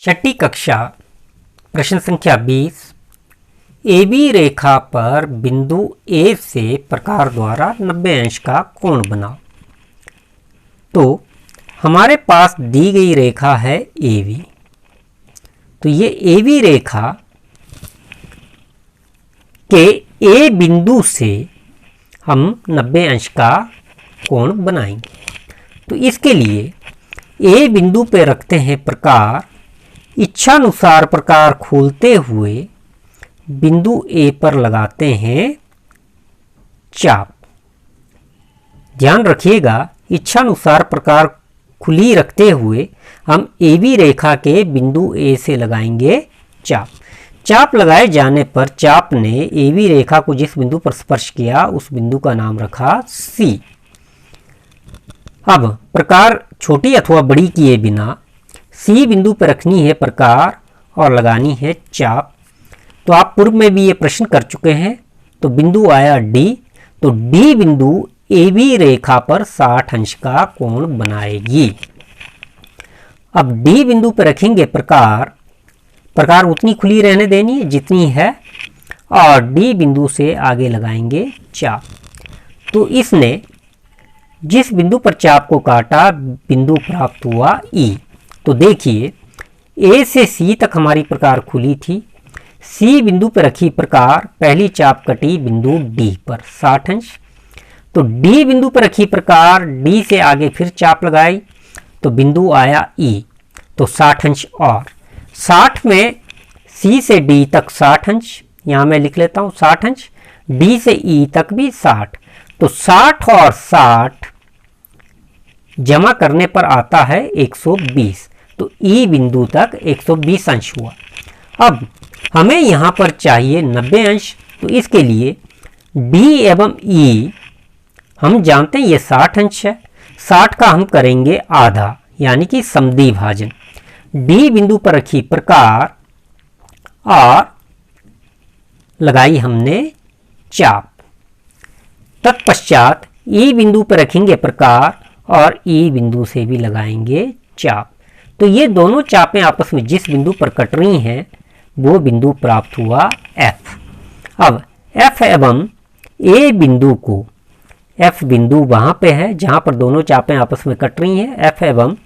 छठी कक्षा प्रश्न संख्या 20। ए बी रेखा पर बिंदु ए से प्रकार द्वारा 90 अंश का कोण बनाओ। तो हमारे पास दी गई रेखा है ए बी। तो ये ए बी रेखा के ए बिंदु से हम 90 अंश का कोण बनाएंगे। तो इसके लिए ए बिंदु पे रखते हैं प्रकार, इच्छानुसार प्रकार खोलते हुए बिंदु ए पर लगाते हैं चाप। ध्यान रखिएगा, इच्छानुसार प्रकार खुली रखते हुए हम ए बी रेखा के बिंदु ए से लगाएंगे चाप। चाप लगाए जाने पर चाप ने ए बी रेखा को जिस बिंदु पर स्पर्श किया उस बिंदु का नाम रखा सी। अब प्रकार छोटी अथवा बड़ी किए बिना सी बिंदु पर रखनी है प्रकार और लगानी है चाप। तो आप पूर्व में भी ये प्रश्न कर चुके हैं। तो बिंदु आया डी, तो डी बिंदु ए बी रेखा पर 60 अंश का कोण बनाएगी। अब डी बिंदु पर रखेंगे प्रकार, प्रकार उतनी खुली रहने देनी है जितनी है और डी बिंदु से आगे लगाएंगे चाप। तो इसने जिस बिंदु पर चाप को काटा बिंदु प्राप्त हुआ ई। तो देखिए ए से सी तक हमारी प्रकार खुली थी। सी बिंदु पर रखी प्रकार, पहली चाप कटी बिंदु डी पर 60 अंश। तो डी बिंदु पर रखी प्रकार, डी से आगे फिर चाप लगाई तो बिंदु आया ई, तो 60 अंश और 60 में सी से डी तक 60 अंश, यहाँ मैं लिख लेता हूँ 60 अंश, डी से ई तक भी 60। तो 60 और 60 जमा करने पर आता है 120। तो ई बिंदु तक 120 अंश हुआ। अब हमें यहाँ पर चाहिए 90 अंश। तो इसके लिए डी एवं ई हम जानते हैं ये 60 अंश है, 60 का हम करेंगे आधा यानी कि समद्वि भाजन। डी बिंदु पर रखी प्रकार और लगाई हमने चाप। तत्पश्चात ई बिंदु पर रखेंगे प्रकार और ई बिंदु से भी लगाएंगे चाप। तो ये दोनों चापें आपस में जिस बिंदु पर कट रही हैं वो बिंदु प्राप्त हुआ एफ। अब एफ एवं ए बिंदु को, एफ बिंदु वहाँ पे है जहाँ पर दोनों चापें आपस में कट रही हैं, एफ एवं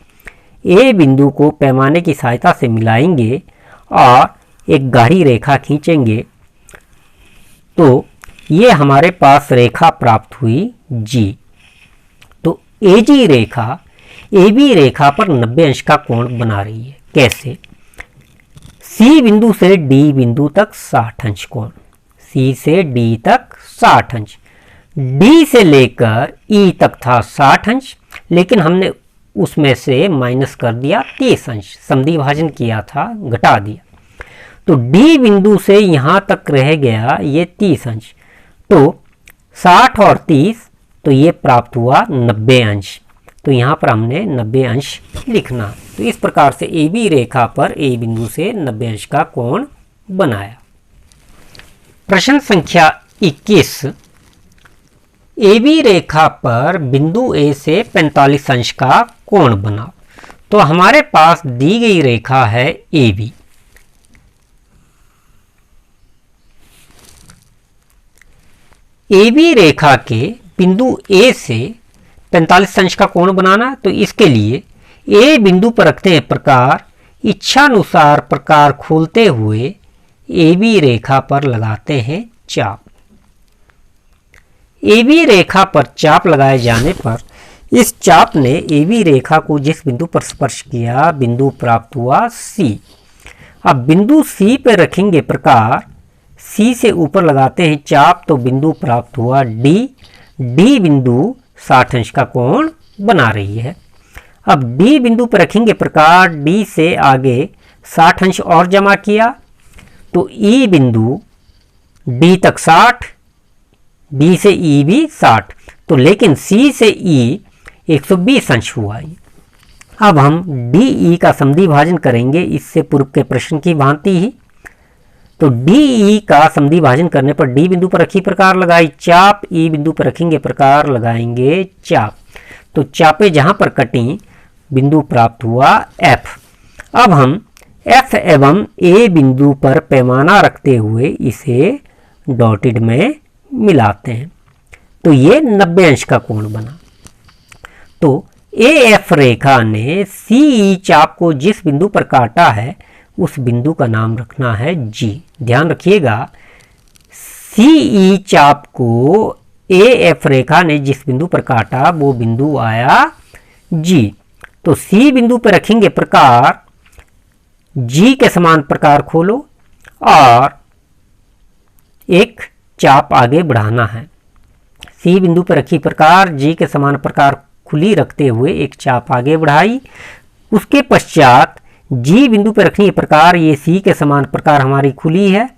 ए बिंदु को पैमाने की सहायता से मिलाएंगे और एक गाढ़ी रेखा खींचेंगे। तो ये हमारे पास रेखा प्राप्त हुई जी। तो ए जी रेखा ए बी रेखा पर 90 अंश का कोण बना रही है। कैसे? सी बिंदु से डी बिंदु तक 60 अंश कोण, सी से डी तक 60 अंश, डी से लेकर ई तक था 60 अंश, लेकिन हमने उसमें से माइनस कर दिया 30 अंश, समद्वि भाजन किया था, घटा दिया। तो डी बिंदु से यहाँ तक रह गया ये 30 अंश। तो 60 और 30 तो ये प्राप्त हुआ 90 अंश। तो यहाँ पर हमने 90 अंश लिखना। तो इस प्रकार से ए बी रेखा पर ए बिंदु से 90 अंश का कोण बनाया। प्रश्न संख्या 21। ए बी रेखा पर बिंदु ए से 45 अंश का कोण बनाओ। तो हमारे पास दी गई रेखा है ए बी। ए बी रेखा के बिंदु ए से 45 अंश का कोण बनाना। तो इसके लिए ए बिंदु पर रखते हैं प्रकार, इच्छानुसार प्रकार खोलते हुए ए बी रेखा पर लगाते हैं चाप। ए बी रेखा पर चाप लगाए जाने पर इस चाप ने ए बी रेखा को जिस बिंदु पर स्पर्श किया बिंदु प्राप्त हुआ सी। अब बिंदु सी पर रखेंगे प्रकार, सी से ऊपर लगाते हैं चाप तो बिंदु प्राप्त हुआ डी। डी बिंदु 60 अंश का कोण बना रही है। अब डी बिंदु पर रखेंगे प्रकार, डी से आगे 60 अंश और जमा किया तो ई बिंदु डी तक 60, डी से ई भी 60। तो लेकिन सी से ई 120 अंश हुआ। अब हम डी ई का समद्वि भाजन करेंगे, इससे पूर्व के प्रश्न की भांति ही। तो डी ई का समद्वि भाजन करने पर डी बिंदु पर रखी प्रकार लगाई चाप, ई बिंदु पर रखेंगे प्रकार लगाएंगे चाप। तो चापे जहां पर कटी बिंदु प्राप्त हुआ एफ। अब हम एफ एवं ए बिंदु पर पैमाना रखते हुए इसे डॉटेड में मिलाते हैं तो ये 90 अंश का कोण बना। तो ए एफ रेखा ने सी ई चाप को जिस बिंदु पर काटा है उस बिंदु का नाम रखना है जी। ध्यान रखिएगा, सी ई चाप को ए एफ रेखा ने जिस बिंदु पर काटा वो बिंदु आया जी। तो सी बिंदु पर रखेंगे प्रकार, जी के समान प्रकार खोलो और एक चाप आगे बढ़ाना है। सी बिंदु पर रखी प्रकार, जी के समान प्रकार खुली रखते हुए एक चाप आगे बढ़ाई। उसके पश्चात जी बिंदु पर रखनी प्रकार, ये सी के समान प्रकार हमारी खुली है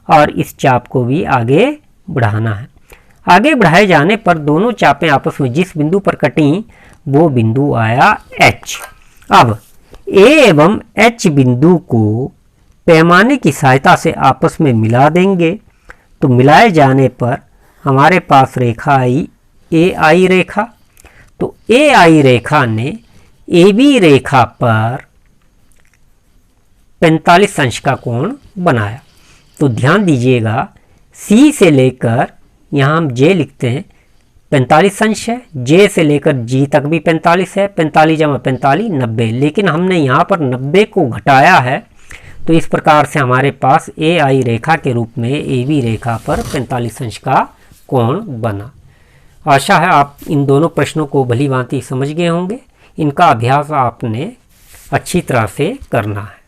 और इस चाप को भी आगे बढ़ाना है। आगे बढ़ाए जाने पर दोनों चापें आपस में जिस बिंदु पर कटी वो बिंदु आया एच। अब ए एवं एच बिंदु को पैमाने की सहायता से आपस में मिला देंगे तो मिलाए जाने पर हमारे पास रेखा आई ए आई रेखा। तो ए आई रेखा ने ए बी रेखा पर 45 अंश का कोण बनाया। तो ध्यान दीजिएगा, सी से लेकर यहाँ हम जे लिखते हैं 45 अंश है, जे से लेकर जी तक भी 45 है, 45 जमा 45 90, लेकिन हमने यहाँ पर 90 को घटाया है तो इस प्रकार से हमारे पास ए आई रेखा के रूप में ए बी रेखा पर 45 अंश का कोण बना। आशा है आप इन दोनों प्रश्नों को भली भांति समझ गए होंगे। इनका अभ्यास आपने अच्छी तरह से करना है।